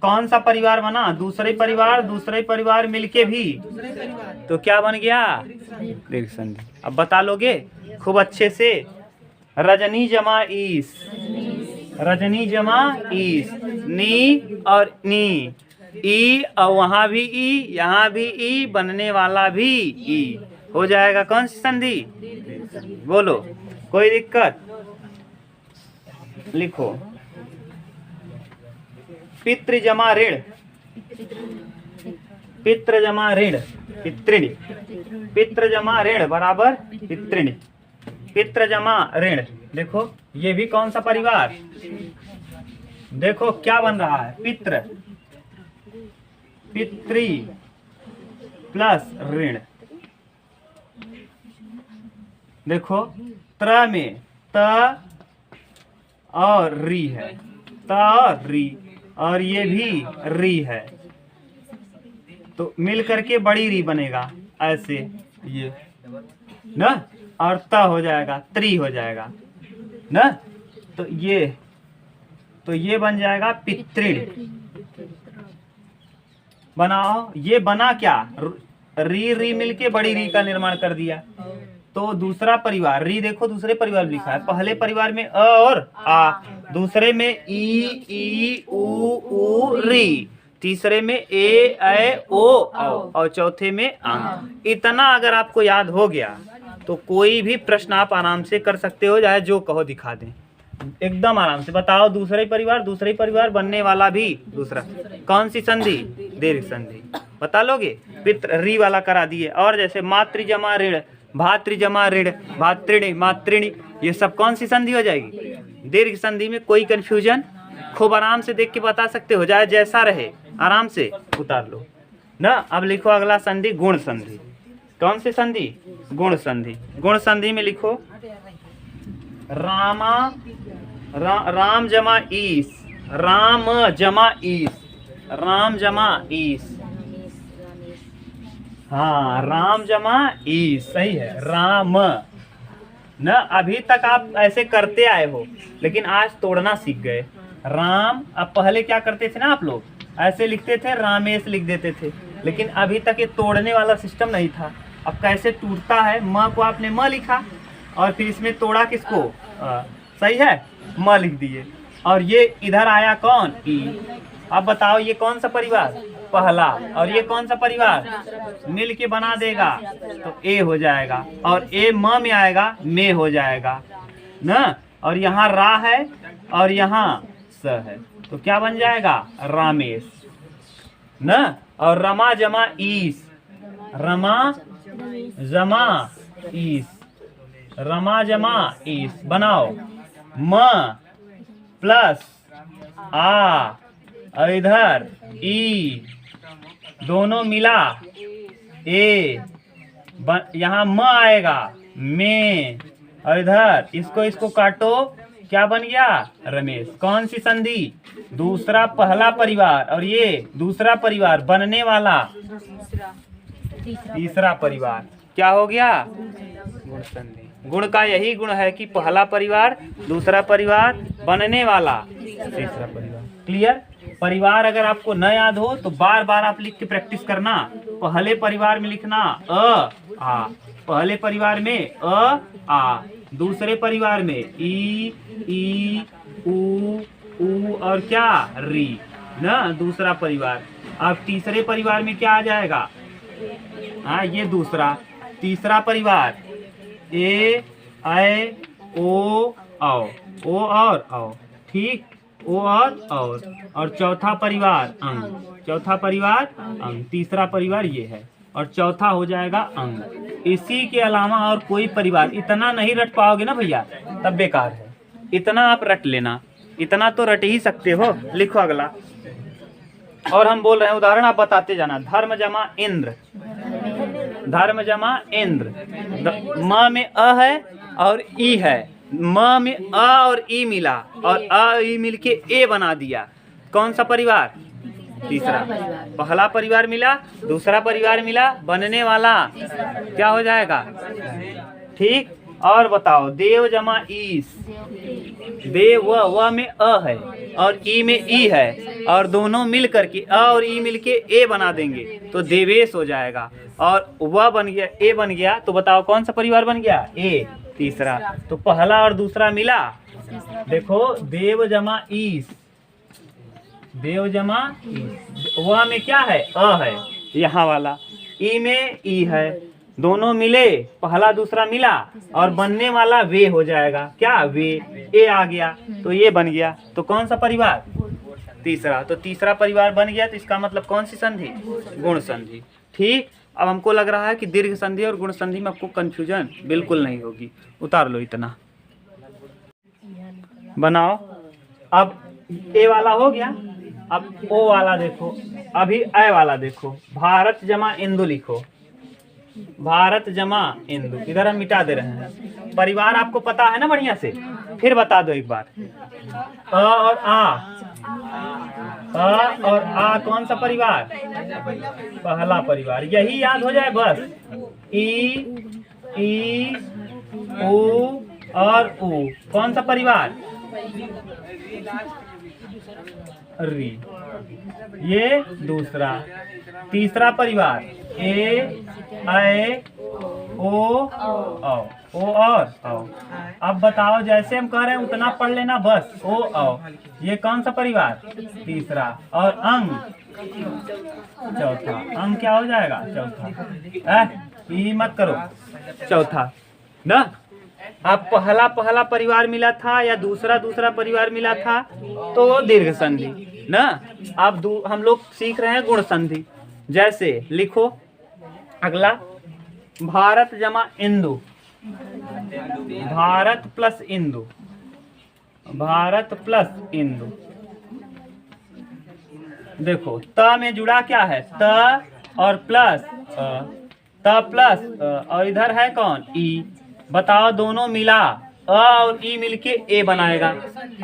कौन सा परिवार बना, दूसरे परिवार मिलके भी, तो क्या बन गया, दीर्घ संधि। अब बता लोगे खूब अच्छे से। रजनी जमा ईस, रजनी जमा ईस, नी और नी, ई और वहां भी ई, यहाँ भी ई, बनने वाला भी ई, हो जाएगा कौन सी संधि, बोलो, कोई दिक्कत। लिखो, पितृ जमा ऋण, पितृ जमा ऋण पितृणी, पितृ जमा ऋण बराबर पितृणी, पितृ जमा ऋण। देखो ये भी कौन सा परिवार, देखो क्या बन रहा है, पितृ, पितृ प्लस ऋण। देखो त्र में त और री है, त और री, और ये भी री है, तो मिल करके बड़ी री बनेगा ऐसे ये ना, और त हो जाएगा, त्री हो जाएगा ना, तो ये बन जाएगा पितृण। बनाओ, ये बना क्या, री री मिलके बड़ी री का निर्माण कर दिया। तो दूसरा परिवार, री देखो दूसरे परिवार में लिखा है, पहले परिवार में अ और आ, दूसरे में ई उ री, तीसरे में ए ओ और चौथे में अंग। इतना अगर आपको याद हो गया तो कोई भी प्रश्न आप आराम से कर सकते हो, चाहे जो कहो दिखा दें, एकदम आराम से। बताओ दूसरे परिवार बनने वाला भी दूसरा, कौन सी संधि, दीर्घ संधि, बता लोगे। पितृ री वाला करा दिए। और जैसे मातृ जमा ऋण, भातृ जमा ऋण, भातृणी मातृणी, ये सब कौन सी संधि हो जाएगी, दीर्घ संधि में। कोई कंफ्यूजन, खूब आराम से देख के बता सकते हो, चाहे जैसा रहे आराम से उतार लो ना। अब लिखो अगला संधि गुण संधि। कौन सी संधि, गुण संधि। गुण संधि में लिखो राम जमा ईस, राम जमा ईस, राम जमा ईस, हाँ राम जमा ईस, सही है, राम न। अभी तक आप ऐसे करते आए हो, लेकिन आज तोड़ना सीख गए। राम, अब पहले क्या करते थे ना आप लोग, ऐसे लिखते थे, रामेश लिख देते थे, लेकिन अभी तक ये तोड़ने वाला सिस्टम नहीं था। अब कैसे टूटता है, म को आपने म लिखा और फिर इसमें तोड़ा किसको, सही है, म लिख दिए, और ये इधर आया कौन, ई। अब बताओ ये कौन सा परिवार, पहला, और ये कौन सा परिवार, मिल के बना देगा तो ए हो जाएगा, और ए म में आएगा में हो जाएगा ना। और यहाँ रा है और यहाँ स है, तो क्या बन जाएगा, रामेश न। और रमा जमा ईस, रमा जमा ईस, रमा जमा ईस। बनाओ म प्लस आ और इधर ई, दोनों मिला ए, यहाँ म आएगा में, और इधर इसको काटो, क्या बन गया, रमेश। कौन सी संधि, दूसरा पहला परिवार, और ये दूसरा परिवार बनने वाला तीसरा परिवार, क्या हो गया, गुण संधि। गुण का यही गुण है कि पहला परिवार, दूसरा परिवार, बनने वाला तीसरा परिवार। क्लियर। परिवार अगर आपको न याद हो तो बार बार आप लिख के प्रैक्टिस करना। पहले परिवार में लिखना अ आ, पहले परिवार में अ आ, दूसरे परिवार में ई उ और क्या, री ना, दूसरा परिवार। अब तीसरे परिवार में क्या आ जाएगा, हाँ ये दूसरा, तीसरा परिवार ए ओ और औ, ठीक, ओ और चौथा परिवार अंग, चौथा परिवार अंग, तीसरा परिवार ये है, और चौथा हो जाएगा अंग। इसी के अलावा और कोई परिवार, इतना नहीं रट पाओगे ना भैया तब बेकार है। इतना आप रट लेना, इतना तो रट ही सकते हो। लिखो अगला, और हम बोल रहे हैं उदाहरण, आप बताते जाना। धर्म जमा इंद्र, धर्म जमा इंद्र, म में अ है और ई है, म में अ और ई मिला, और अ ई मिलके ए बना दिया। कौन सा परिवार, तीसरा। पहला परिवार मिला, दूसरा परिवार मिला, बनने वाला क्या हो जाएगा, ठीक। और बताओ देव जमा ईस, देव व में अ है और ई में ई है, और दोनों मिल करके अ और ई मिलके ए बना देंगे तो देवेश हो जाएगा, और वह बन गया, ए बन गया। तो बताओ कौन सा परिवार बन गया, ए, तीसरा। तो पहला और दूसरा मिला, देखो देव जमा ईस, देव जमा ईस, वह में क्या है, अ है यहाँ वाला, ई में ई है, दोनों मिले, पहला दूसरा मिला, और बनने वाला वे हो जाएगा, क्या, वे, ए आ गया तो ये बन गया। तो कौन सा परिवार, तीसरा, तो तीसरा परिवार बन गया। तो इसका मतलब कौन सी संधि? गुण संधि। ठीक, अब हमको लग रहा है कि दीर्घ संधि और गुण संधि में आपको कंफ्यूजन बिल्कुल नहीं होगी। उतार लो इतना, बनाओ। अब ए वाला हो गया, अब ओ वाला देखो, अभी ए वाला देखो। भारत जमा इंदु लिखो, भारत जमा इंदु, इधर हम मिटा दे रहे हैं। परिवार आपको पता है ना बढ़िया से, फिर बता दो एक बार। अ और आ कौन सा परिवार? पहला परिवार, यही याद हो जाए बस। ई उ और उ कौन सा परिवार? री, ये दूसरा। तीसरा परिवार ए ओ और औ। अब बताओ, जैसे हम कह रहे हैं उतना पढ़ लेना बस। ओ औ, ये कौन सा परिवार? तीसरा। और अंग चौथा। अंग क्या हो जाएगा? चौथा। ये मत करो, चौथा ना। अब पहला परिवार मिला था या दूसरा परिवार मिला था, तो दीर्घ संधि ना। अब हम लोग सीख रहे हैं गुण संधि। जैसे लिखो अगला, भारत जमा इंदु, भारत प्लस इंदु, भारत प्लस इंदु। देखो त में जुड़ा क्या है? त और प्लस त प्लस और इधर है कौन? ई। बताओ, दोनों मिला अ और ई मिलके ए बनाएगा।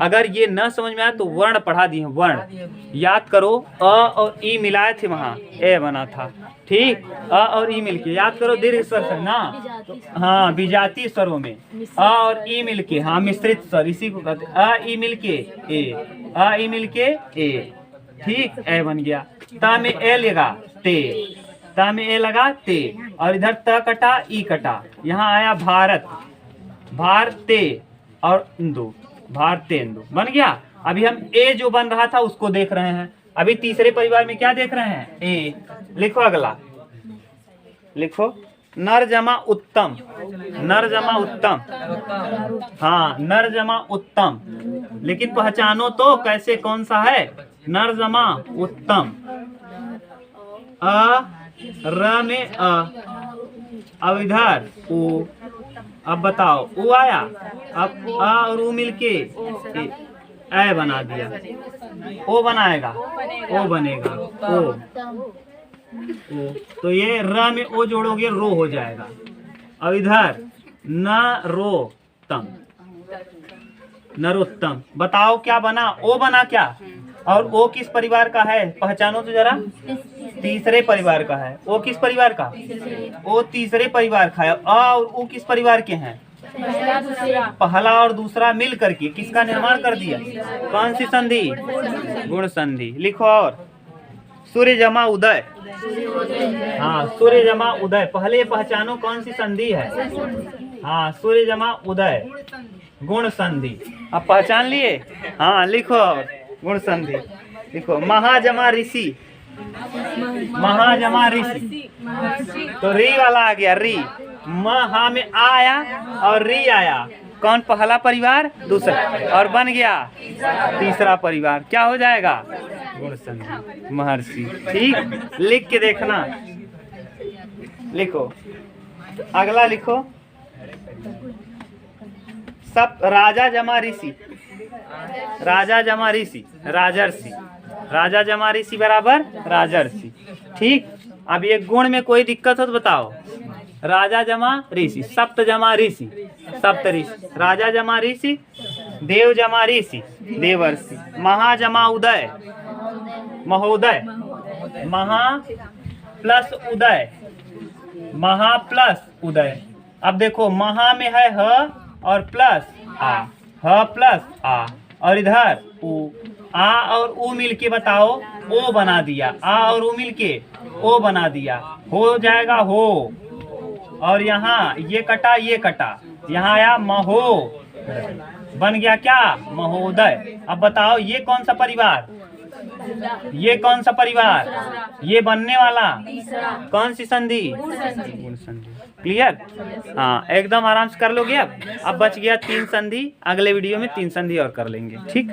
अगर ये न समझ में आया तो वर्ण पढ़ा दिए, वर्ण याद करो। अ और ई मिलाए थे, वहाँ ए बना था। ठीक, अ और ई मिलके याद करो, दीर्घ स्वर से ना। तो हाँ, विजातीय स्वरों में अ और ई मिलके, हाँ मिश्रित स्वर, इसी को कहते हैं। अ ई मिलके ए, अ ई मिलके ए। ठीक, ए बन गया। ता में ए लगा ते, ता में ए लगा ते, और इधर त कटा ई कटा, यहाँ आया भारत, भारते और इंदु, भारतेंदु बन गया। अभी हम ए जो बन रहा था उसको देख रहे हैं। अभी तीसरे परिवार में क्या देख रहे हैं? ए। लिखो अगला, लिखो नर जमा उत्तम, नर जमा उत्तम। हाँ, नर जमा उत्तम, लेकिन पहचानो तो कैसे, कौन सा है? नर जमा उत्तम। अ र में अ, अब इधर उ। अब बताओ, उ आया, अब अ और उ मिलके ए बना दिया। ओ बनाएगा, ओ बनेगा, ओ। तो ये र में ओ जोड़ोगे रो हो जाएगा। अब इधर न रो तम, नरोत्तम। बताओ क्या बना? ओ बना क्या? और ओ किस परिवार का है? पहचानो तो जरा। तीसरे परिवार का है। ओ किस परिवार का? ओ तीसरे परिवार का है। अ और उ किस परिवार के हैं? पहला और दूसरा मिल करके किसका निर्माण कर दिया? कौन सी संधि? गुण संधि। लिखो और सूर्य जमा उदय। हाँ, सूर्य जमा उदय, पहले पहचानो कौन सी संधि है? हाँ, सूर्य जमा उदय, गुण संधि। अब पहचान लिए? हाँ, लिखो और गुण संधि। लिखो महाजमा ऋषि, महाजमा ऋषि, तो री वाला आ गया, री। महा में आ आया और री आया, कौन? पहला परिवार, दूसरा, और बन गया तीसरा परिवार। क्या हो जाएगा? गुण संधि, महर्षि। ठीक, लिख के देखना। लिखो अगला, लिखो सब राजा जमा ऋषि, राजा जमा ऋषि, राजर्षि, राजा जमा ऋषि बराबर राजर्षि। ठीक, अब ये गुण में कोई दिक्कत हो तो बताओ। राजा जमा ऋषि, सप्त जमा ऋषि, सप्त ऋषि, राजा जमा ऋषि, देव जमा ऋषि, देवर्षि, महा जमा उदय, महोदय, महा प्लस उदय, महा प्लस उदय। अब देखो, महा में है ह और प्लस आ, ह प्लस आ, और इधर उ। आ और उ मिलके बताओ, ओ बना दिया। आ और उ मिलके ओ बना दिया, हो जाएगा हो। और यहाँ ये कटा, ये कटा, यहाँ आया महो, बन गया क्या? महोदय। अब बताओ, ये कौन सा परिवार? ये कौन सा परिवार? ये बनने वाला कौन सी संधि? गुण संधि। क्लियर? हाँ, एकदम आराम से कर लोगे। अब बच गया 3 संधि। अगले वीडियो में 3 संधि और कर लेंगे। ठीक।